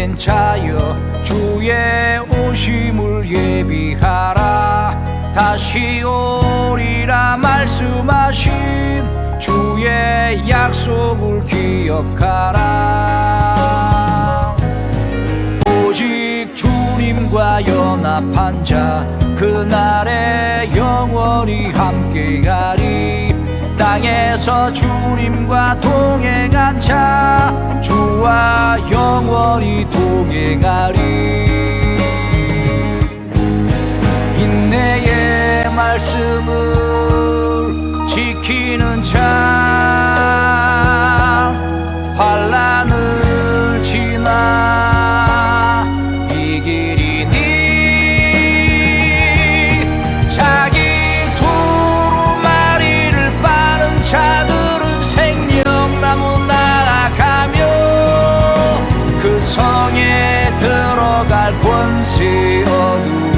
교회된 자여 주의 오심을 예비하라. 다시 오리라 말씀하신 주의 약속을 기억하라. 오직 주님과 연합한 자 그날에 영원히 함께하리. 땅에서 주님과 동행한 자 주와 영원히 동행하리. 인내의 말씀을 지키는 자 환난을 지나 이기리니. 자기 두루마리를 빠는 자들은 생명나무 나아가며 그 성에 들어갈 권세 얻으리.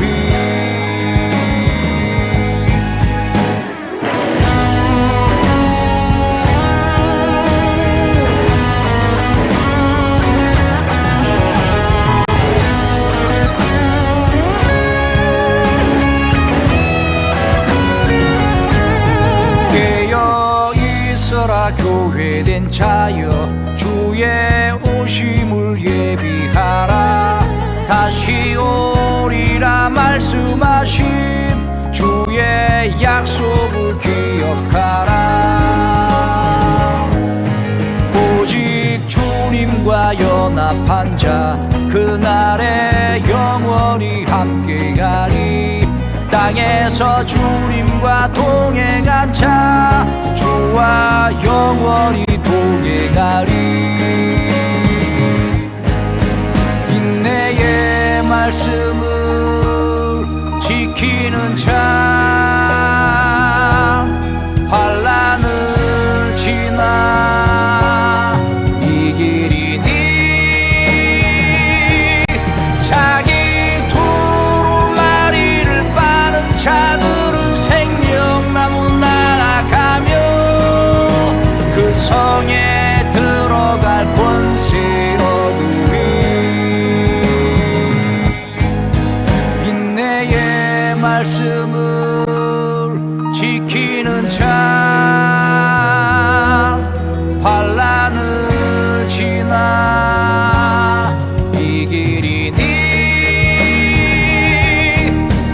교회된 자여 주의 오심을 예비하라. 다시 오리라 말씀하신 주의 약속을 기억하라. 오직 주님과 연합한 자 그날에 영원히 함께하리. 땅에서 주님과 동행한 자 주와 영원히 동행하리. 인내의 말씀을 지키는 자 환난을 지나 이기리니. 자기 두루마리를 빠는 자들은 생명나무 나아가며 그 성에 들어갈 권세 얻으리. 인내의 말씀을 지키는 자 환난을 지나 이기리니.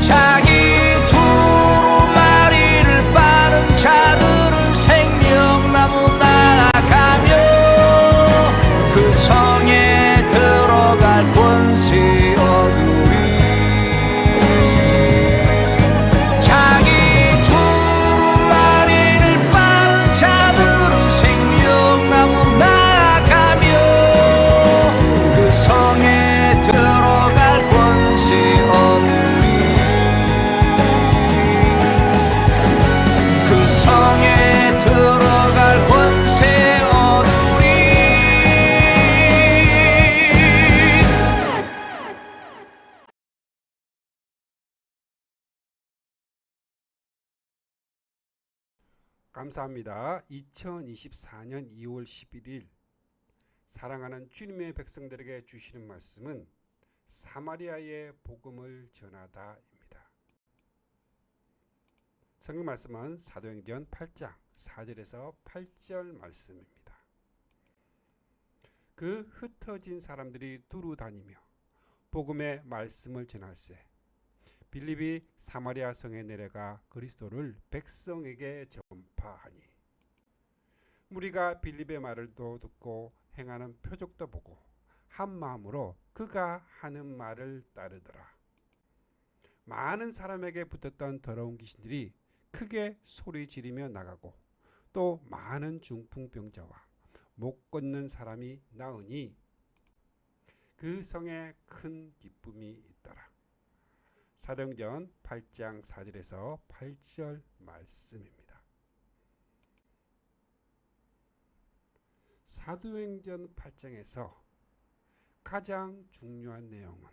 자기 두루마리를 빠는 자들은 생명나무 나아가며 그 성에 들어갈 권세 얻으리. 자기 두루마리를 빠는 자들은 생명나무 나아가며 그 성에 들어갈 권세 얻으리. 그 성에 들어갈 권세 얻으리. 감사합니다. 2024년 2월 11일 사랑하는 주님의 백성들에게 주시는 말씀은 사마리아의 복음을 전하다입니다. 성경 말씀은 사도행전 8장 4절에서 8절 말씀입니다. 그 흩어진 사람들이 두루 다니며 복음의 말씀을 전할세 빌립이 사마리아 성에 내려가 그리스도를 백성에게 전파하니 무리가 빌립의 말을 듣고 행하는 표적도 보고 한 마음으로 그가 하는 말을 따르더라. 많은 사람에게 붙었던 더러운 귀신들이 크게 소리 지르며 나가고 또 많은 중풍병자와 못 걷는 사람이 나으니 그 성에 큰 기쁨이 있더라. 사도행전 8장 4절에서 8절 말씀입니다. 사도행전 8장에서 가장 중요한 내용은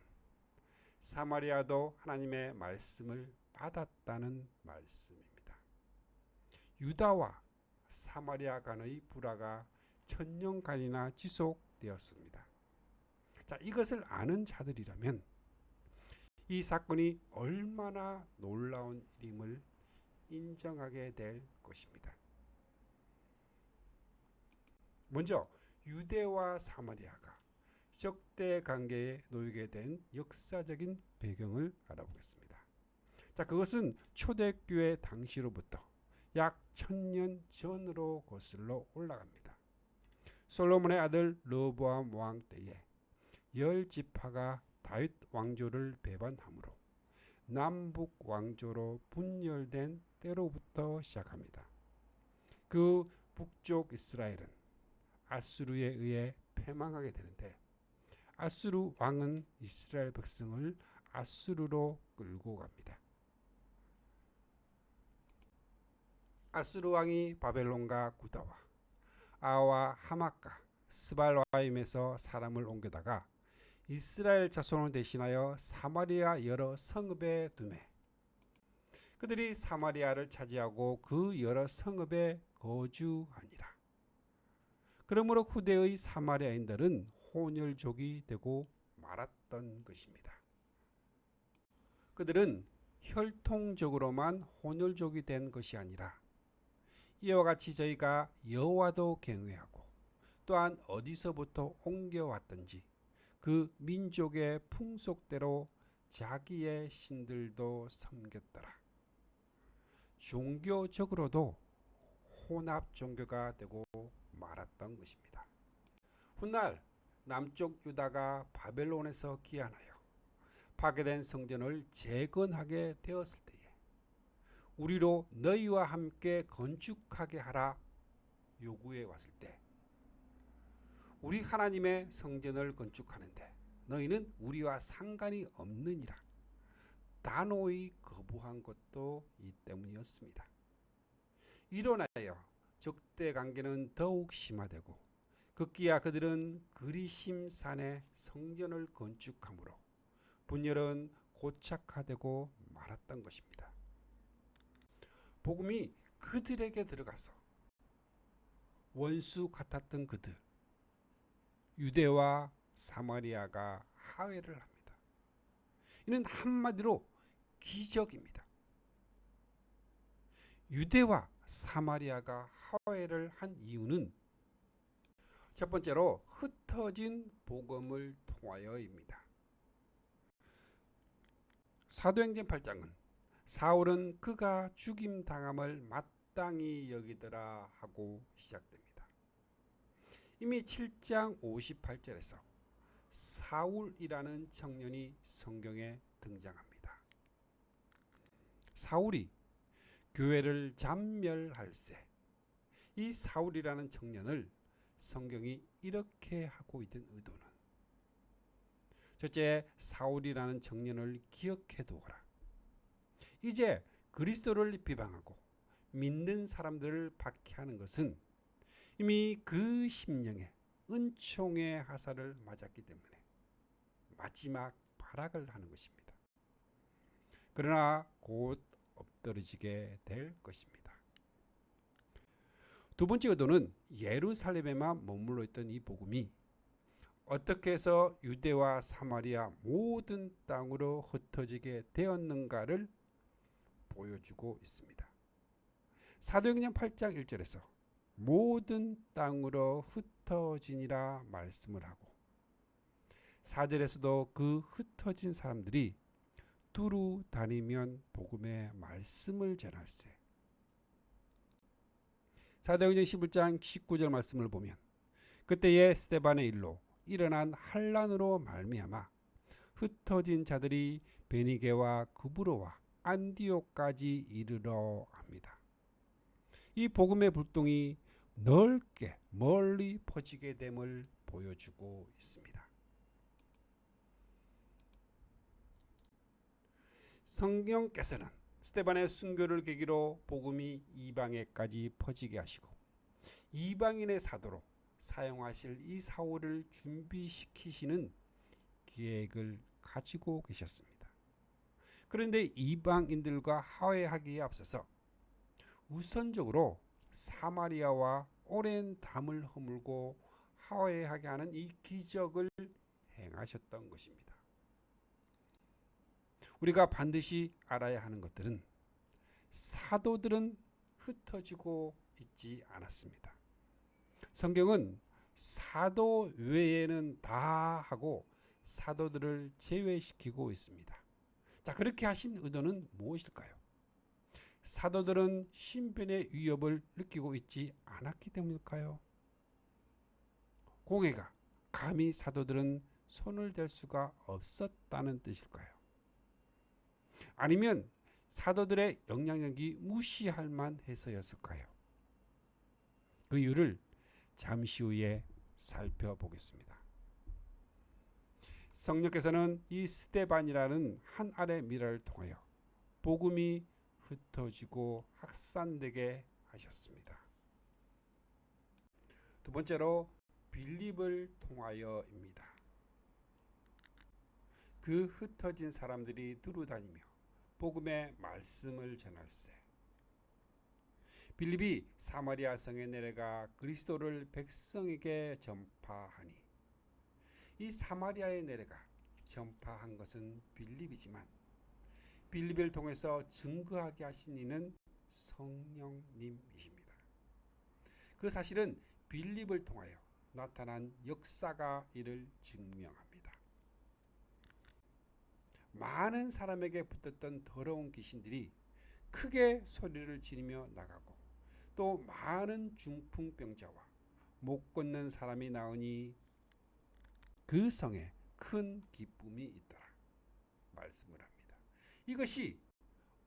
사마리아도 하나님의 말씀을 받았다는 말씀입니다. 유다와 사마리아 간의 불화가 천년간이나 지속되었습니다. 자, 이것을 아는 자들이라면 이 사건이 얼마나 놀라운 일임을 인정하게 될 것입니다. 먼저 유대와 사마리아가 적대 관계에 놓이게 된 역사적인 배경을 알아보겠습니다. 자, 그것은 초대교회 당시로부터 약 1000년 전으로 거슬러 올라갑니다. 솔로몬의 아들 르호보암 왕 때에 10지파가 다윗 왕조를 배반함으로 남북 왕조로 분열된 때로부터 시작합니다. 그 북쪽 이스라엘은 아수르에 의해 패망하게 되는데 아수르 왕은 이스라엘 백성을 아수르로 끌고 갑니다. 아수르 왕이 바벨론과 구다와 아와 하마카 스발와임에서 사람을 옮겨다가 이스라엘 자손을 대신하여 사마리아 여러 성읍에 두매 그들이 사마리아를 차지하고 그 여러 성읍에 거주하니라. 그러므로 후대의 사마리아인들은 혼혈족이 되고 말았던 것입니다. 그들은 혈통적으로만 혼혈족이 된 것이 아니라 이와 같이 저희가 여호와도 경외하고 또한 어디서부터 옮겨왔던지 그 민족의 풍속대로 자기의 신들도 섬겼더라. 종교적으로도 혼합 종교가 되고 말았던 것입니다. 훗날 남쪽 유다가 바벨론에서 귀환하여 파괴된 성전을 재건하게 되었을 때에 우리로 너희와 함께 건축하게 하라 요구해 왔을 때 우리 하나님의 성전을 건축하는데 너희는 우리와 상관이 없느니라 단호히 거부한 것도 이 때문이었습니다. 일어나여 적대 관계는 더욱 심화되고 급기야 그들은 그리심 산에 성전을 건축함으로 분열은 고착화되고 말았던 것입니다. 복음이 그들에게 들어가서 원수 같았던 그들 유대와 사마리아가 화해를 합니다. 이는 한마디로 기적입니다. 유대와 사마리아가 화해를 한 이유는 첫 번째로 흩어진 복음을 통하여입니다. 사도행전 8장은 사울은 그가 죽임당함을 마땅히 여기더라 하고 시작됩니다. 이미 7장 58절에서 사울이라는 청년이 성경에 등장합니다. 사울이 교회를 잔멸할세 이 사울이라는 청년을 성경이 이렇게 하고 있던 의도는 첫째, 사울이라는 청년을 기억해 두어라. 이제 그리스도를 비방하고 믿는 사람들을 박해하는 것은 이미 그 심령에 은총의 화살을 맞았기 때문에 마지막 발악을 하는 것입니다. 그러나 곧 엎드러지게 될 것입니다. 두 번째 의도는 예루살렘에만 머물러 있던 이 복음이 어떻게 해서 유대와 사마리아 모든 땅으로 흩어지게 되었는가를 보여주고 있습니다. 사도행전 8장 1절에서 모든 땅으로 흩어지니라 말씀을 하고 4절에서도 그 흩어진 사람들이 두루 다니면 복음의 말씀을 전할세. 사도행전 11장 19절 말씀을 보면 그때에 스데반의 일로 일어난 환란으로 말미암아 흩어진 자들이 베니게와 구브로와 안디옥까지 이르러 합니다. 이 복음의 불똥이 넓게 멀리 퍼지게 됨을 보여주고 있습니다. 성경께서는 스데반의 순교를 계기로 복음이 이방에까지 퍼지게 하시고 이방인의 사도로 사용하실 이 사울을 준비시키시는 계획을 가지고 계셨습니다. 그런데 이방인들과 화해하기에 앞서서 우선적으로 사마리아와 오랜 담을 허물고 화해하게 하는 이 기적을 행하셨던 것입니다. 우리가 반드시 알아야 하는 것들은 사도들은 흩어지고 있지 않았습니다. 성경은 사도 외에는 다 하고 사도들을 제외시키고 있습니다. 자, 그렇게 하신 의도는 무엇일까요? 사도들은 신변의 위협을 느끼고 있지 않았기 때문일까요? 공회가 감히 사도들은 손을 댈 수가 없었다는 뜻일까요? 아니면 사도들의 영향력이 무시할 만해서였을까요? 그 이유를 잠시 후에 살펴보겠습니다. 성령께서는 이 스데반이라는 한 알의 미라를 통하여 복음이 흩어지고 확산되게 하셨습니다. 두 번째로 빌립을 통하여입니다. 그 흩어진 사람들이 두루다니며 복음의 말씀을 전할세. 빌립이 사마리아 성에 내려가 그리스도를 백성에게 전파하니, 이 사마리아에 내려가 전파한 것은 빌립이지만 빌립을 통해서 증거하게 하신 이는 성령님이십니다. 그 사실은 빌립을 통하여 나타난 역사가 이를 증명합니다. 많은 사람에게 붙었던 더러운 귀신들이 크게 소리를 지르며 나가고, 또 많은 중풍병자와 못 걷는 사람이 나오니 그 성에 큰 기쁨이 있더라 말씀을 합니다. 이것이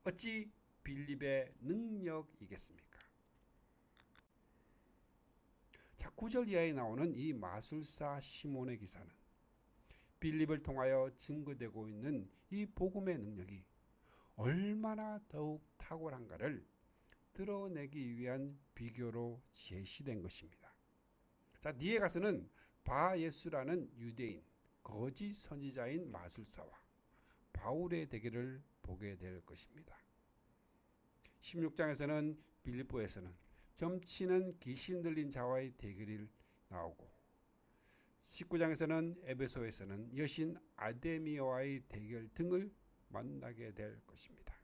어찌 빌립의 능력이겠습니까? 자, 9절 이하에 나오는 이 마술사 시몬의 기사는 빌립을 통하여 증거되고 있는 이 복음의 능력이 얼마나 더욱 탁월한가를 드러내기 위한 비교로 제시된 것입니다. 자, 뒤에 가서는 바예수라는 유대인 거짓 선지자인 마술사와 바울의 대결을 보게 될 것입니다. 16장에서는 빌립보에서는 점치는 귀신 들린 자와의 대결이 나오고, 19장에서는 에베소에서는 여신 아데미아와의 대결 등을 만나게 될 것입니다.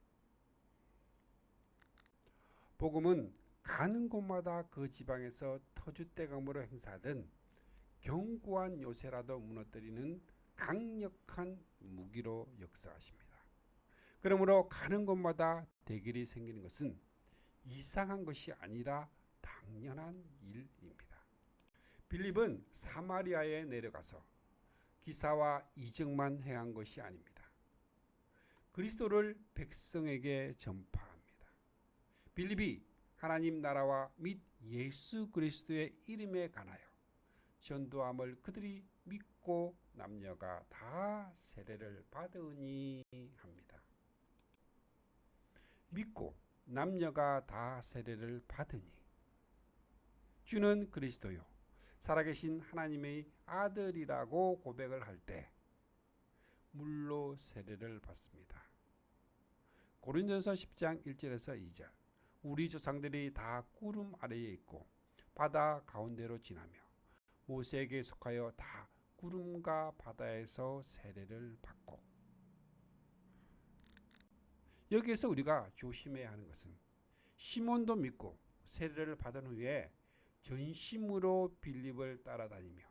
복음은 가는 곳마다 그 지방에서 터줏대감으로 행사하던 견고한 요새라도 무너뜨리는 강력한 무기로 역사하십니다. 그러므로 가는 곳마다 대결이 생기는 것은 이상한 것이 아니라 당연한 일입니다. 빌립은 사마리아에 내려가서 기사와 이적만 행한 것이 아닙니다. 그리스도를 백성에게 전파합니다. 빌립이 하나님 나라와 및 예수 그리스도의 이름에 관하여 전도함을 그들이 믿고 남녀가 다 세례를 받으니 합니다. 믿고 남녀가 다 세례를 받으니, 주는 그리스도요 살아계신 하나님의 아들이라고 고백을 할 때 물로 세례를 받습니다. 고린도전서 10장 1절에서 2절, 우리 조상들이 다 구름 아래에 있고 바다 가운데로 지나며 모세에게 속하여 다 구름과 바다에서 세례를 받고. 여기에서 우리가 조심해야 하는 것은 시몬도 믿고 세례를 받은 후에 전심으로 빌립을 따라다니며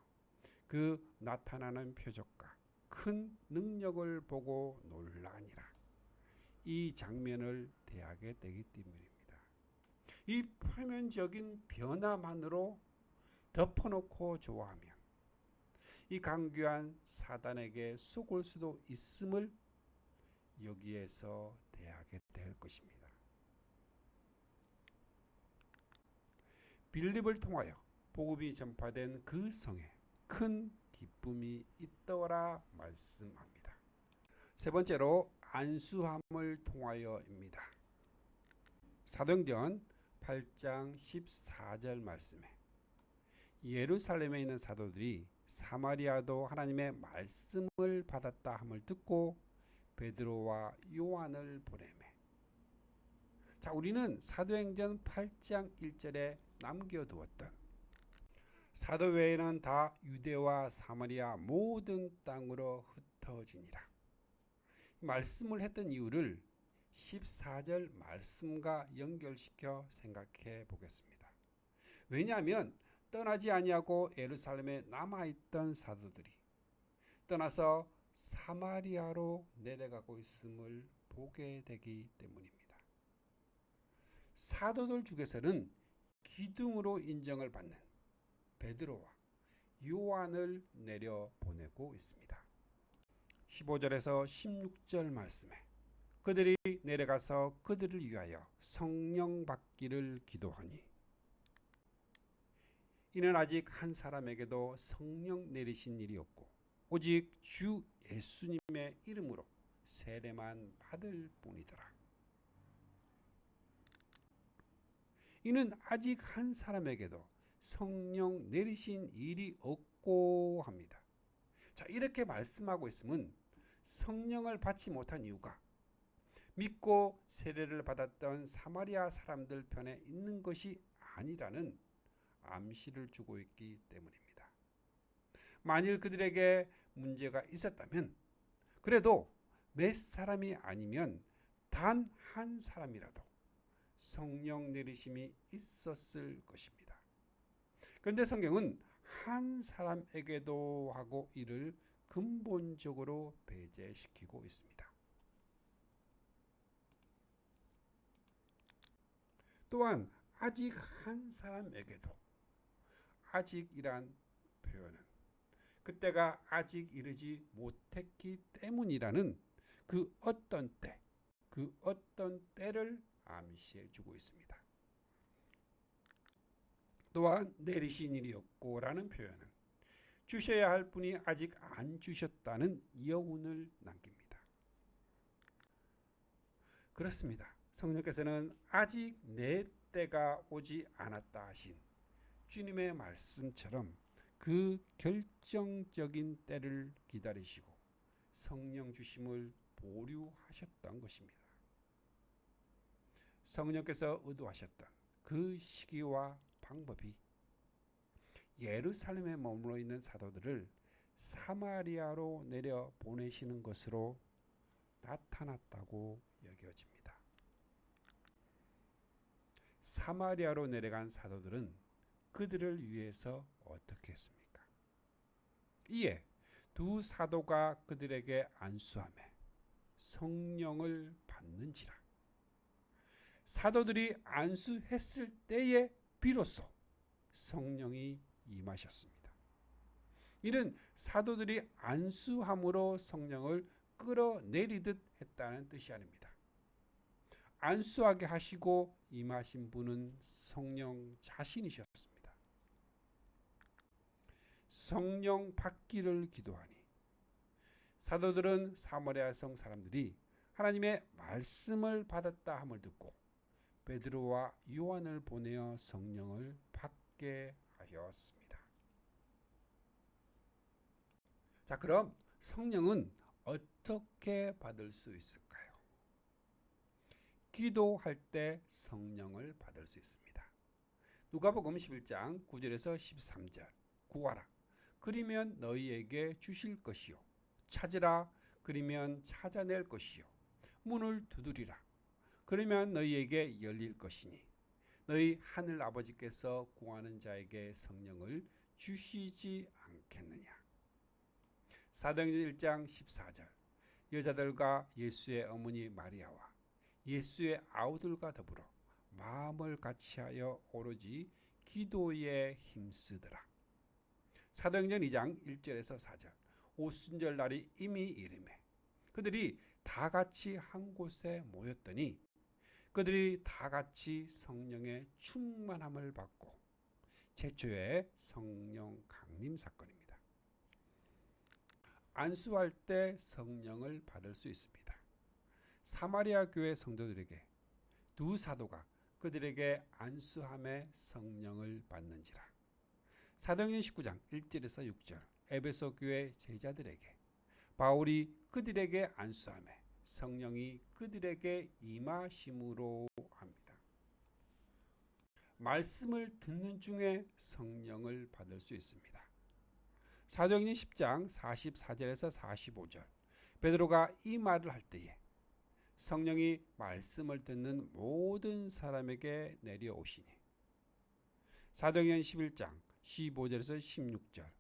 그 나타나는 표적과 큰 능력을 보고 놀라니라, 이 장면을 대하게 되기 때문입니다. 이 표면적인 변화만으로 덮어놓고 좋아하면 이 강교한 사단에게 속을 수도 있음을 여기에서 대하게 될 것입니다. 빌립을 통하여 복음이 전파된 그 성에 큰 기쁨이 있더라 말씀합니다. 세 번째로 안수함을 통하여입니다. 사도행전 8장 14절 말씀에 예루살렘에 있는 사도들이 사마리아도 하나님의 말씀을 받았다 함을 듣고 베드로와 요한을 보내매. 자, 우리는 사도행전 8장 1절에 남겨두었던 사도 외에는 다 유대와 사마리아 모든 땅으로 흩어지니라. 말씀을 했던 이유를 14절 말씀과 연결시켜 생각해 보겠습니다. 왜냐하면 떠나지 아니하고 예루살렘에 남아있던 사도들이 떠나서 사마리아로 내려가고 있음을 보게 되기 때문입니다. 사도들 중에서는 기둥으로 인정을 받는 베드로와 요한을 내려보내고 있습니다. 15절에서 16절 말씀에 그들이 내려가서 그들을 위하여 성령 받기를 기도하니 이는 아직 한 사람에게도 성령 내리신 일이 없고 오직 주 예수님의 이름으로 세례만 받을 뿐이더라. 이는 아직 한 사람에게도 성령 내리신 일이 없고 합니다. 자, 이렇게 말씀하고 있으면 성령을 받지 못한 이유가 믿고 세례를 받았던 사마리아 사람들 편에 있는 것이 아니라는 암시를 주고 있기 때문입니다. 만일 그들에게 문제가 있었다면 그래도 몇 사람이 아니면 단 한 사람이라도 성령 내리심이 있었을 것입니다. 그런데 성경은 한 사람에게도 하고 이를 근본적으로 배제시키고 있습니다. 또한 아직 한 사람에게도 아직이란 표현은 그때가 아직 이르지 못했기 때문이라는 그 어떤 때, 그 어떤 때를 암시해 주고 있습니다. 또한 내리신 일이 없고라는 표현은 주셔야 할 분이 아직 안 주셨다는 여운을 남깁니다. 그렇습니다. 성령께서는 아직 내 때가 오지 않았다 하신 주님의 말씀처럼 그 결정적인 때를 기다리시고 성령 주심을 보류하셨던 것입니다. 성령께서 의도하셨던 그 시기와 방법이 예루살렘에 머물러 있는 사도들을 사마리아로 내려 보내시는 것으로 나타났다고 여겨집니다. 사마리아로 내려간 사도들은 그들을 위해서 어떻게 했습니까? 이에 두 사도가 그들에게 안수하며 성령을 받는지라. 사도들이 안수했을 때에 비로소 성령이 임하셨습니다. 이는 사도들이 안수함으로 성령을 끌어내리듯 했다는 뜻이 아닙니다. 안수하게 하시고 임하신 분은 성령 자신이셨습니다. 성령 받기를 기도하니 사도들은 사마리아 성 사람들이 하나님의 말씀을 받았다 함을 듣고 베드로와 요한을 보내어 성령을 받게 하였습니다. 자, 그럼 성령은 어떻게 받을 수 있을까요? 기도할 때 성령을 받을 수 있습니다. 누가복음 11장 9절에서 13절 구하라 그리면 너희에게 주실 것이요 찾으라 그리면 찾아낼 것이요 문을 두드리라 그러면 너희에게 열릴 것이니 너희 하늘 아버지께서 구하는 자에게 성령을 주시지 않겠느냐. 사도행전 1장 14절 여자들과 예수의 어머니 마리아와 예수의 아우들과 더불어 마음을 같이하여 오로지 기도에 힘쓰더라. 사도행전 2장 1절에서 4절 오순절 날이 이미 이르매 그들이 다 같이 한 곳에 모였더니 그들이 다 같이 성령의 충만함을 받고 최초의 성령 강림 사건입니다. 안수할 때 성령을 받을 수 있습니다. 사마리아 교회 성도들에게 두 사도가 그들에게 안수함에 성령을 받는지라. 사도행전 19장 1절에서 6절 에베소 교회 제자들에게 바울이 그들에게 안수함에 성령이 그들에게 임하심으로 합니다. 말씀을 듣는 중에 성령을 받을 수 있습니다. 사도행전 10장 44절에서 45절 베드로가 이 말을 할 때에 성령이 말씀을 듣는 모든 사람에게 내려오시니 사도행전 11장 15절에서 16절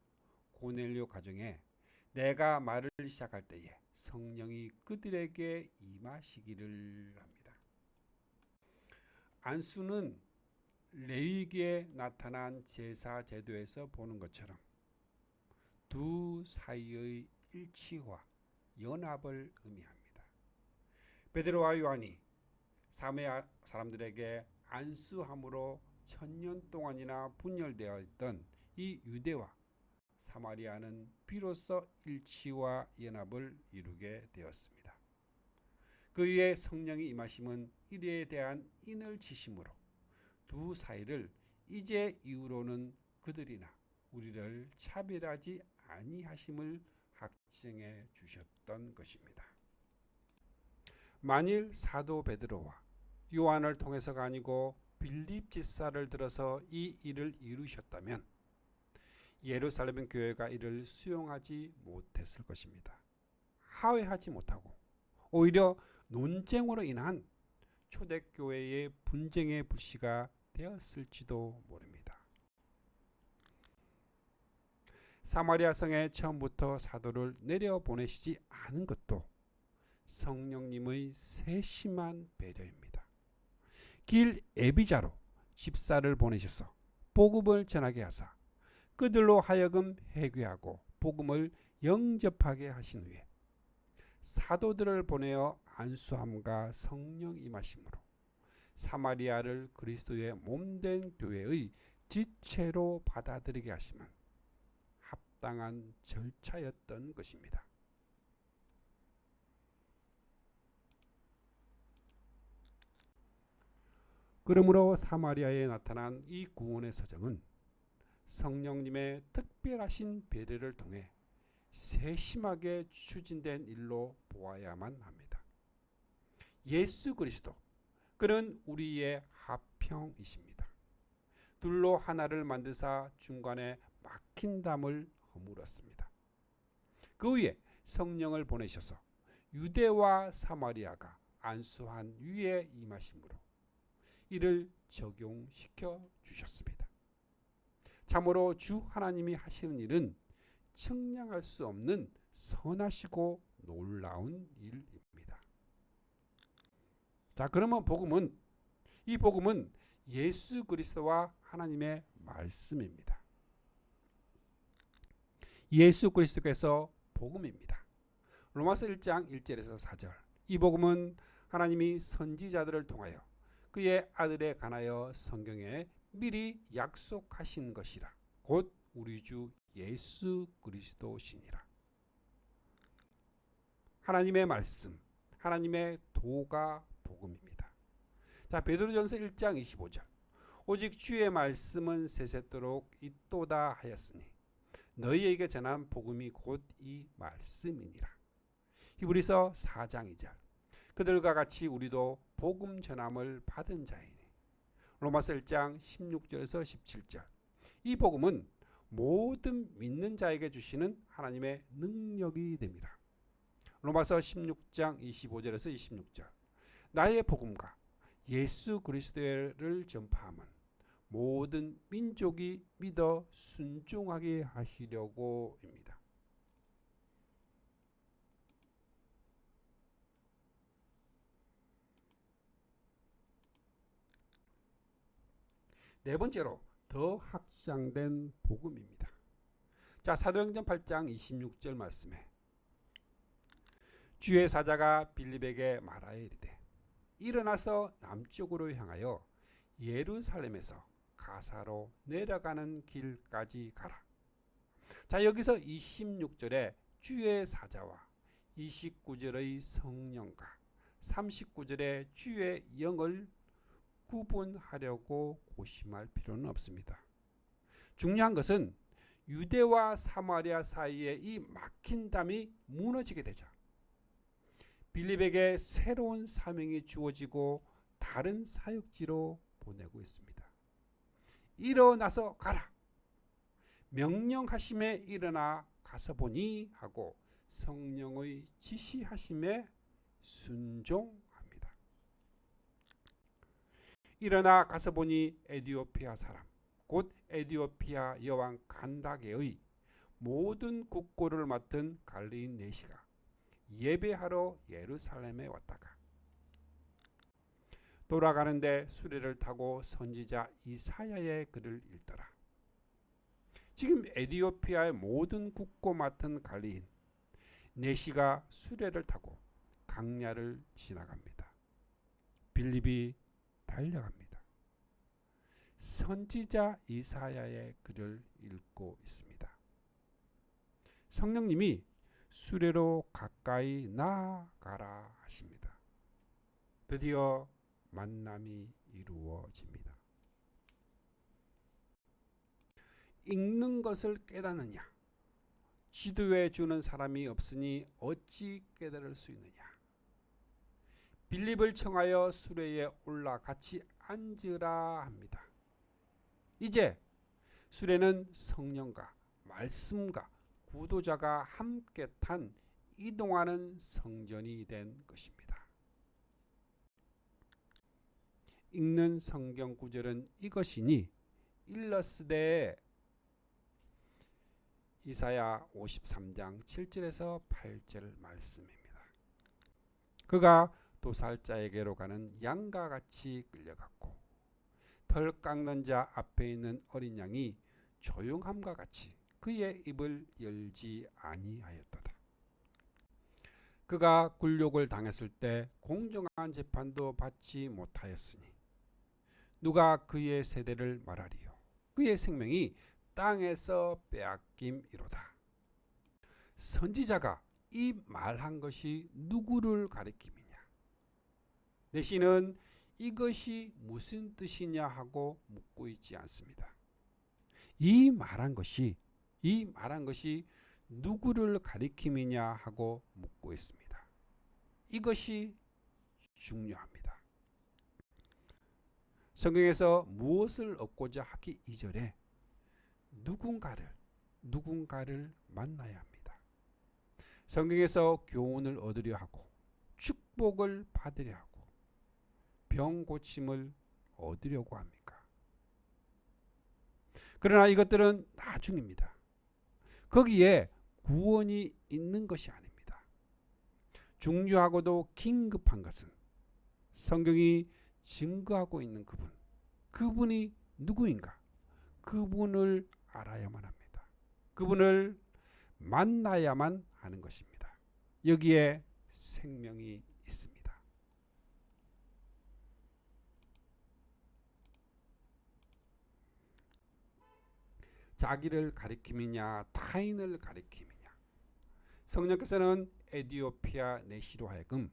고넬료 가정에 내가 말을 시작할 때에 성령이 그들에게 임하시기를 합니다. 안수는 레위기에 나타난 제사 제도에서 보는 것처럼 두 사이의 일치와 연합을 의미합니다. 베드로와 요한이 사마리아 사람들에게 안수함으로 1000년 동안이나 분열되어 있던 이 유대와 사마리아는 비로소 일치와 연합을 이루게 되었습니다. 그 위에 성령이 임하심은 이에 대한 인을 지심으로 두 사이를 이제 이후로는 그들이나 우리를 차별하지 아니하심을 확증해 주셨던 것입니다. 만일 사도 베드로와 요한을 통해서가 아니고 빌립 지사를 들어서 이 일을 이루셨다면 예루살렘 교회가 이를 수용하지 못했을 것입니다. 하회하지 못하고 오히려 논쟁으로 인한 초대교회의 분쟁의 불씨가 되었을지도 모릅니다. 사마리아 성에 처음부터 사도를 내려보내시지 않은 것도 성령님의 세심한 배려입니다. 길 애비자로 집사를 보내셔서 복음을 전하게 하사 그들로 하여금 회개하고 복음을 영접하게 하신 후에 사도들을 보내어 안수함과 성령 임하심으로 사마리아를 그리스도의 몸된 교회의 지체로 받아들이게 하심은 합당한 절차였던 것입니다. 그러므로 사마리아에 나타난 이 구원의 사정은 성령님의 특별하신 배려를 통해 세심하게 추진된 일로 보아야만 합니다. 예수 그리스도, 그는 우리의 화평이십니다. 둘로 하나를 만드사 중간에 막힌 담을 허물었습니다. 그 위에 성령을 보내셔서 유대와 사마리아가 안수한 위에 임하심으로 이를 적용시켜 주셨습니다. 참으로 주 하나님이 하시는 일은 측량할 수 없는 선하시고 놀라운 일입니다. 자, 그러면 이 복음은 예수 그리스도와 하나님의 말씀입니다. 예수 그리스도께서 복음입니다. 로마서 1장 1절에서 4절 이 복음은 하나님이 선지자들을 통하여 그의 아들에 관하여 성경에 미리 약속하신 것이라 곧 우리 주 예수 그리스도시니라. 하나님의 말씀, 하나님의 도가 복음입니다. 자, 베드로전서 1장 25절 오직 주의 말씀은 세세토록 있도다 하였으니 너희에게 전한 복음이 곧 이 말씀이니라. 히브리서 4장 2절 그들과 같이 우리도 복음 전함을 받은 자이니. 로마서 1장 16절에서 17절 이 복음은 모든 믿는 자에게 주시는 하나님의 능력이 됩니다. 로마서 16장 25절에서 26절 나의 복음과 예수 그리스도를 전파함은 모든 민족이 믿어 순종하게 하시려고입니다. 네 번째로 더 확장된 복음입니다. 자, 사도행전 8장 26절 말씀에 주의 사자가 빌립에게 말하여 이르되 일어나서 남쪽으로 향하여 예루살렘에서 가사로 내려가는 길까지 가라. 자, 여기서 26절에 주의 사자와 29절의 성령과 39절의 주의 영을 구분하려고 고심할 필요는 없습니다. 중요한 것은 유대와 사마리아 사이에 이 막힌 담이 무너지게 되자 빌립에게 새로운 사명이 주어지고 다른 사역지로 보내고 있습니다. 일어나서 가라. 명령하심에 일어나 가서 보니 하고 성령의 지시하심에 순종합니다. 일어나 가서 보니 에디오피아 사람 곧 에디오피아 여왕 간다게의 모든 국고를 맡은 갈리인 네시가 예배하러 예루살렘에 왔다가 돌아가는데 수레를 타고 선지자 이사야의 글을 읽더라. 지금 에디오피아의 모든 국고 맡은 갈리인 네시가 수레를 타고 강야를 지나갑니다. 빌립이 달려갑니다. 선지자 이사야의 글을 읽고 있습니다. 성령님이 수레로 가까이 나아가라 하십니다. 드디어 만남이 이루어집니다. 읽는 것을 깨닫느냐? 지도해 주는 사람이 없으니 어찌 깨달을 수 있느냐? 빌립을 청하여 수레에 올라 같이 앉으라 합니다. 이제 수레는 성령과 말씀과 구도자가 함께 탄 이동하는 성전이 된 것입니다. 읽는 성경 구절은 이것이니 일러스되 이사야 53장 7절에서 8절 말씀입니다. 그가 도살자에게로 가는 양과 같이 끌려갔고 털 깎는 자 앞에 있는 어린 양이 조용함과 같이 그의 입을 열지 아니하였도다. 그가 굴욕을 당했을 때 공정한 재판도 받지 못하였으니 누가 그의 세대를 말하리요? 그의 생명이 땅에서 빼앗김이로다. 선지자가 이 말한 것이 누구를 가리킴이냐? 내시는 이것이 무슨 뜻이냐 하고 묻고 있지 않습니다. 이 말한 것이 누구를 가리킴이냐 하고 묻고 있습니다. 이것이 중요합니다. 성경에서 무엇을 얻고자 하기 이전에 누군가를 만나야 합니다. 성경에서 교훈을 얻으려 하고 축복을 받으려 하고 병 고침을 얻으려고 합니까? 그러나 이것들은 나중입니다. 거기에 구원이 있는 것이 아닙니다. 중요하고도 긴급한 것은 성경이 증거하고 있는 그분이 누구인가? 그분을 알아야만 합니다. 그분을 만나야만 하는 것입니다. 여기에 생명이 있습니다. 자기를 가리킴이냐 타인을 가리킴이냐? 성령께서는 에디오피아 네시로 하여금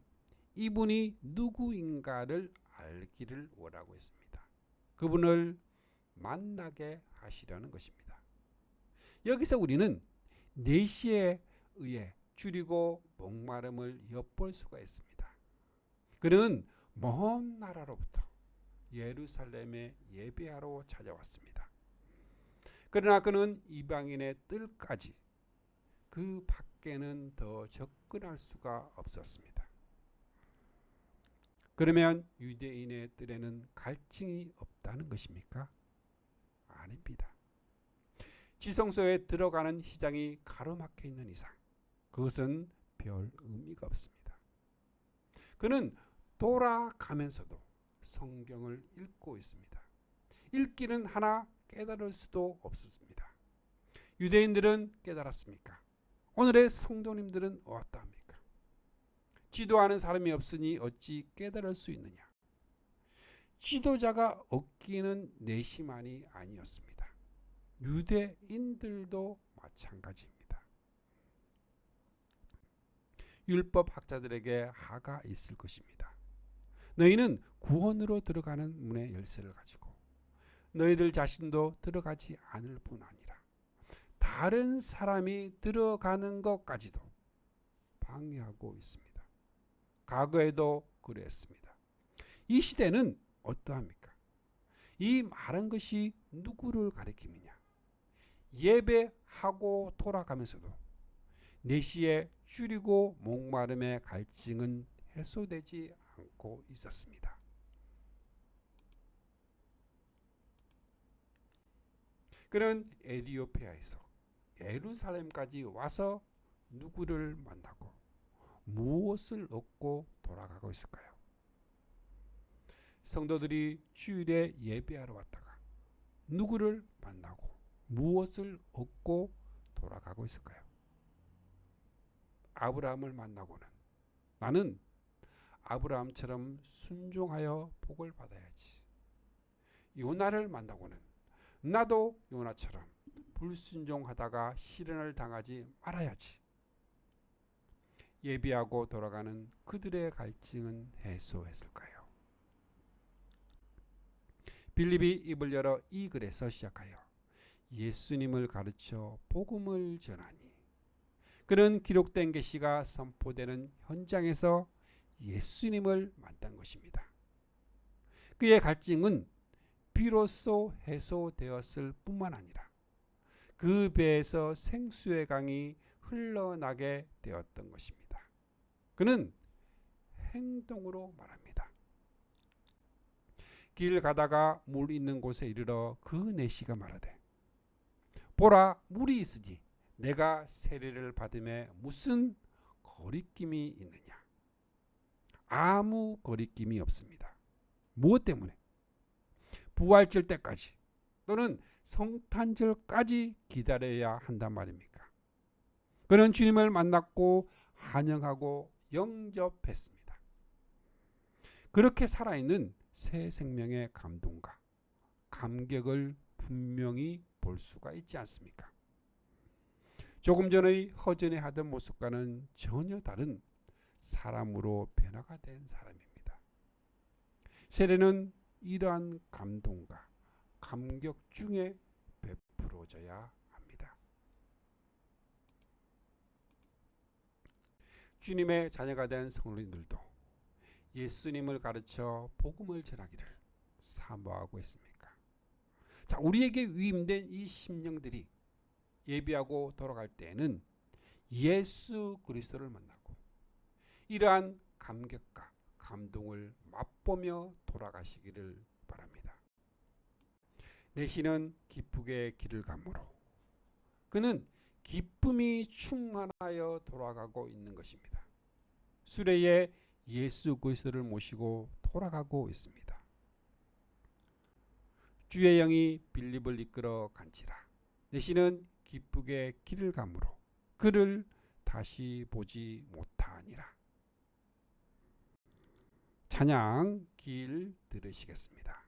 이분이 누구인가를 알기를 원하고 있습니다. 그분을 만나게 하시려는 것입니다. 여기서 우리는 네시에 의해 줄이고 목마름을 엿볼 수가 있습니다. 그는 먼 나라로부터 예루살렘에 예배하러 찾아왔습니다. 그러나 그는 이방인의 뜰까지 그 밖에는 더 접근할 수가 없었습니다. 그러면 유대인의 뜰에는 갈증이 없다는 것입니까? 아닙니다. 지성소에 들어가는 휘장이 가로막혀 있는 이상 그것은 별 의미가 없습니다. 그는 돌아가면서도 성경을 읽고 있습니다. 읽기는 하나 깨달을 수도 없었습니다. 유대인들은 깨달았습니까? 오늘의 성도님들은 어떠합니까? 지도하는 사람이 없으니 어찌 깨달을 수 있느냐? 지도자가 없기는 내시만이 아니었습니다. 유대인들도 마찬가지입니다. 율법 학자들에게 하가 있을 것입니다. 너희는 구원으로 들어가는 문의 열쇠를 가지고 너희들 자신도 들어가지 않을 뿐 아니라 다른 사람이 들어가는 것까지도 방해하고 있습니다. 과거에도 그랬습니다. 이 시대는 어떠합니까? 이 말한 것이 누구를 가리킵니냐? 예배하고 돌아가면서도 내시의 줄이고 목마름의 갈증은 해소되지 않고 있었습니다. 그는 에디오피아에서 예루살렘까지 와서 누구를 만나고 무엇을 얻고 돌아가고 있을까요? 성도들이 주일에 예배하러 왔다가 누구를 만나고 무엇을 얻고 돌아가고 있을까요? 아브라함을 만나고는 나는 아브라함처럼 순종하여 복을 받아야지. 요나를 만나고는 나도 요나처럼 불순종하다가 시련을 당하지 말아야지. 예비하고 돌아가는 그들의 갈증은 해소했을까요? 빌립이 입을 열어 이 글에서 시작하여 예수님을 가르쳐 복음을 전하니, 그는 기록된 계시가 선포되는 현장에서 예수님을 만난 것입니다. 그의 갈증은 비로소 해소되었을 뿐만 아니라 그 배에서 생수의 강이 흘러나게 되었던 것입니다. 그는 행동으로 말합니다. 길 가다가 물 있는 곳에 이르러 그 내시가 말하되, 보라, 물이 있으니 내가 세례를 받음에 무슨 거리낌이 있느냐? 아무 거리낌이 없습니다. 무엇 때문에? 부활절 때까지 또는 성탄절까지 기다려야 한단 말입니까? 그는 주님을 만났고 환영하고 영접했습니다. 그렇게 살아있는 새 생명의 감동과 감격을 분명히 볼 수가 있지 않습니까? 조금 전의 허전해 하던 모습과는 전혀 다른 사람으로 변화가 된 사람입니다. 세례는 이러한 감동과 감격 중에 베풀어져야 합니다. 주님의 자녀가 된 성도님들도 예수님을 가르쳐 복음을 전하기를 사모하고 있습니까? 자, 우리에게 위임된 이 심령들이 예비하고 돌아갈 때에는 예수 그리스도를 만나고 이러한 감격과 감동을 맛보며 돌아가시기를 바랍니다. 내시는 기쁘게 길을 가므로 그는 기쁨이 충만하여 돌아가고 있는 것입니다. 수레에 예수 그리스도를 모시고 돌아가고 있습니다. 주의 영이 빌립을 이끌어 간지라. 내시는 기쁘게 길을 가므로 그를 다시 보지 못하니라. 찬양 길 들으시겠습니다.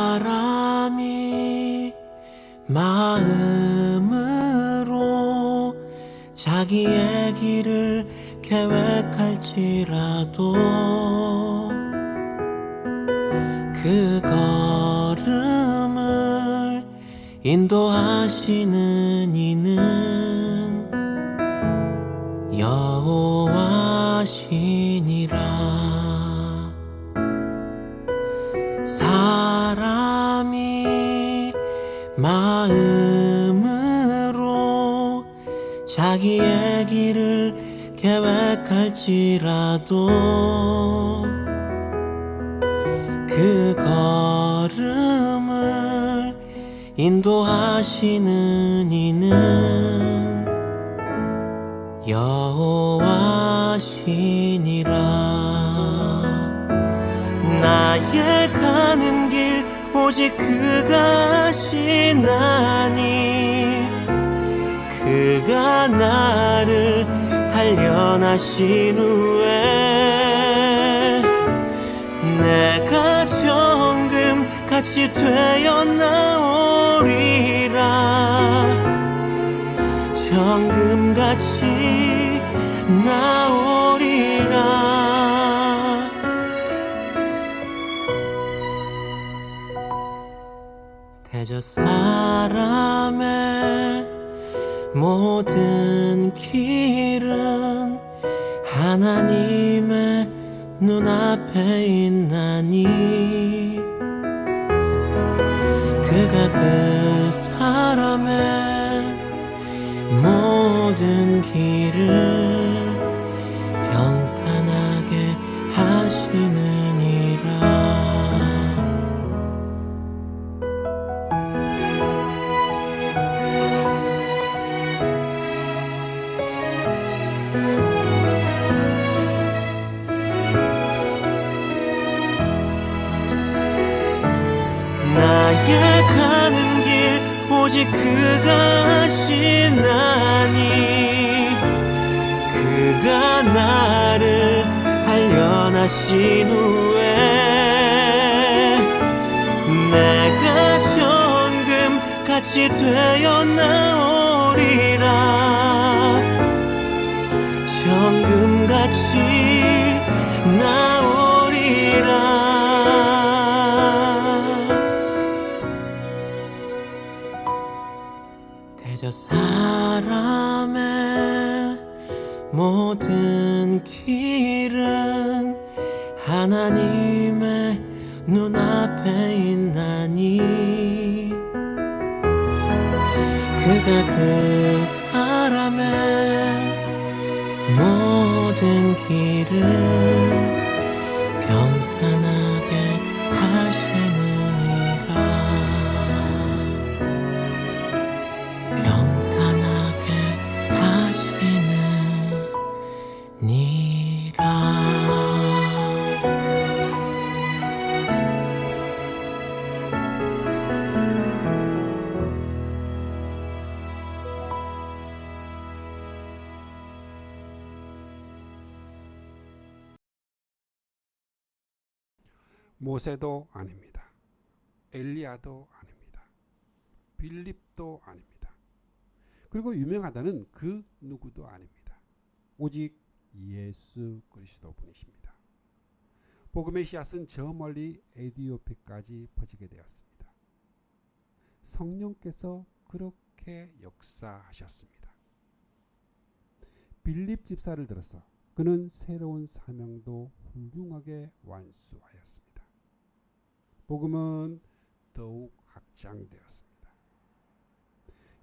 사람이 마음으로 자기의 길을 계획할지라도 그 걸음을 인도하시는 이는 여호와시니라. 사람이 마음으로 자기의 길을 계획할지라도 그 걸음을 인도하시는 이는 여호와시니라. 나의 가는 길 오직 그가 아시나니 그가 나를 단련하신 후에 내가 정금같이 되어 나오리라. 정금같이 나오리라. 대저 사람의 모든 길은 하나님의 눈앞에 있나니 그가 그 사람의 모든 길을 평탄하게 하시느니라. 나의 가는 길 오직 그가 아시나니 그가 나를 단련하신 후에 내가 정금같이 되어 나오리라. 정금같이 나오리라. 대저 사람의 모든 길은 하나님의 눈앞에 있나니 그가 그 사람의 모든 길을 평탄하게 하시느니라. 평탄하게 하시느니라. 모세도 아닙니다. 엘리야도 아닙니다. 빌립도 아닙니다. 그리고 유명하다는 그 누구도 아닙니다. 오직 예수 그리스도 분이십니다. 복음의 씨앗은 저 멀리 에티오피아까지 퍼지게 되었습니다. 성령께서 그렇게 역사하셨습니다. 빌립 집사를 들어서 그는 새로운 사명도 훌륭하게 완수하였습니다. 복음은 더욱 확장되었습니다.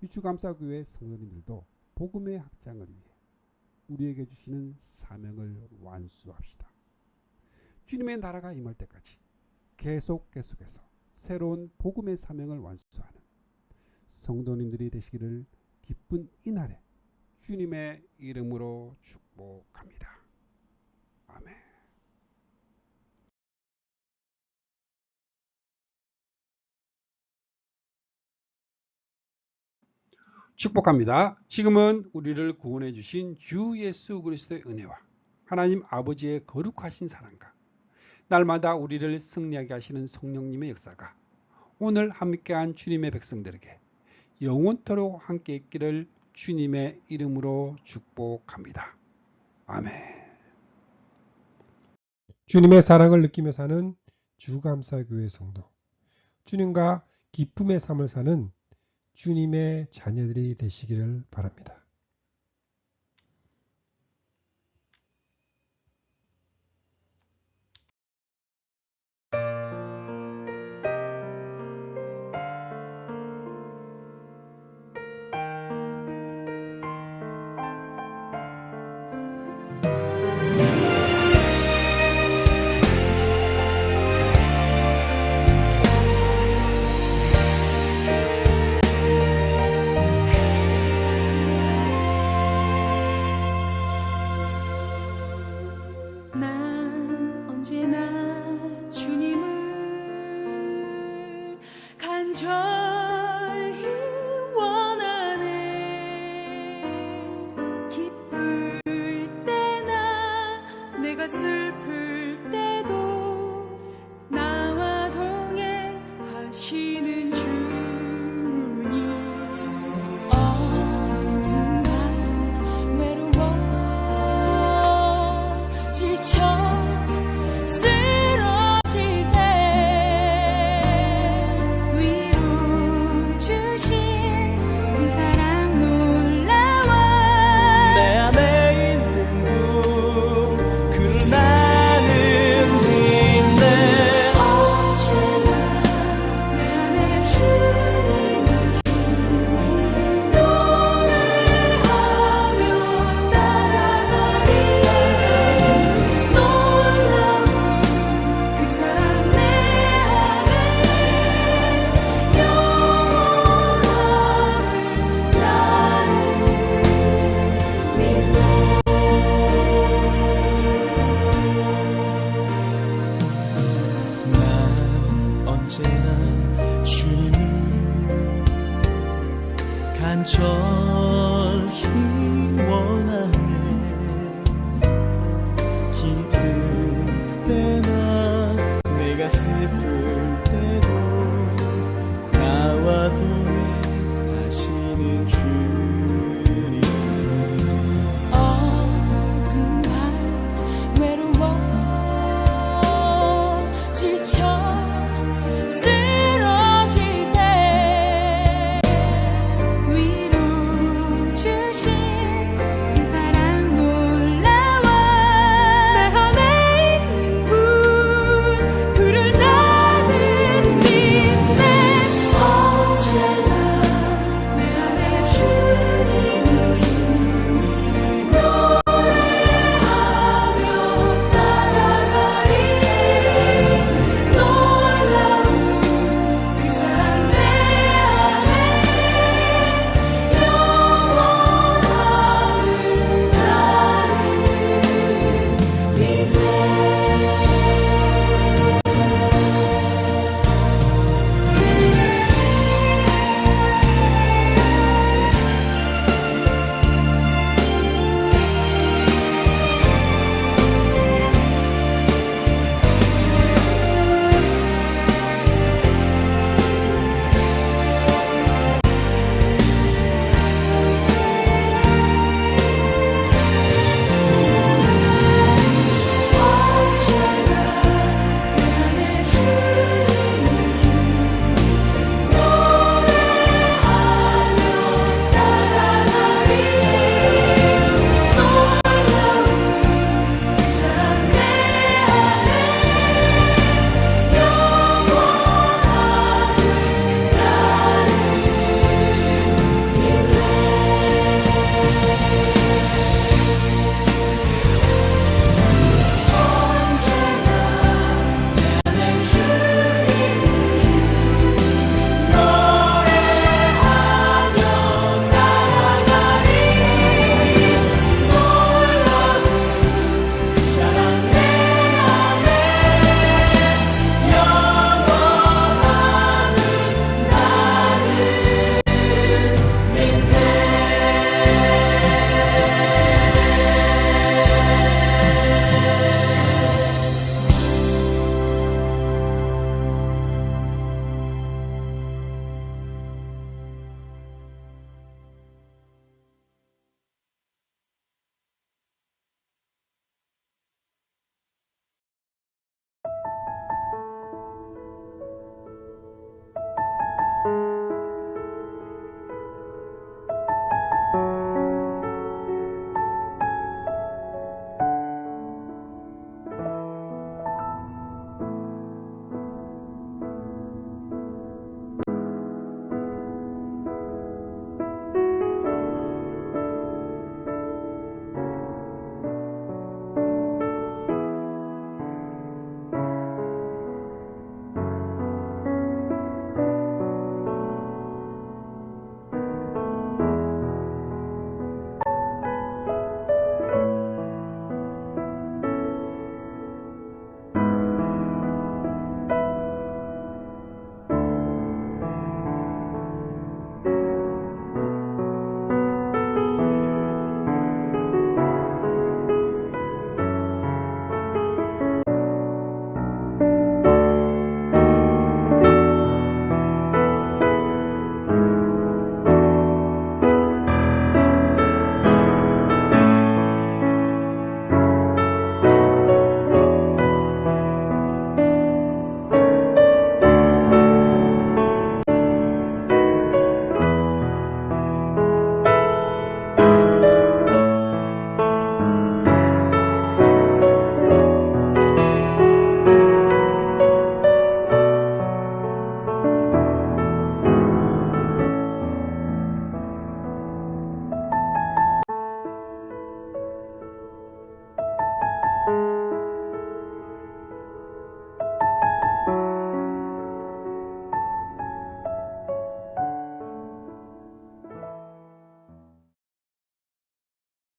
유추감사교회 성도님들도 복음의 확장을 위해 우리에게 주시는 사명을 완수합시다. 주님의 나라가 임할 때까지 계속해서 새로운 복음의 사명을 완수하는 성도님들이 되시기를 기쁜 이날에 주님의 이름으로 축복합니다. 아멘. 축복합니다. 지금은 우리를 구원해 주신 주 예수 그리스도의 은혜와 하나님 아버지의 거룩하신 사랑과 날마다 우리를 승리하게 하시는 성령님의 역사가 오늘 함께한 주님의 백성들에게 영원토록 함께 있기를 주님의 이름으로 축복합니다. 아멘. 주님의 사랑을 느끼며 사는 주감사교회 성도, 주님과 기쁨의 삶을 사는 주님의 자녀들이 되시기를 바랍니다. 쓰러질 때 위로 언제나 주님을 간절히 원하네. 기쁠 때나 내가 슬플 때도 나와 동행하네.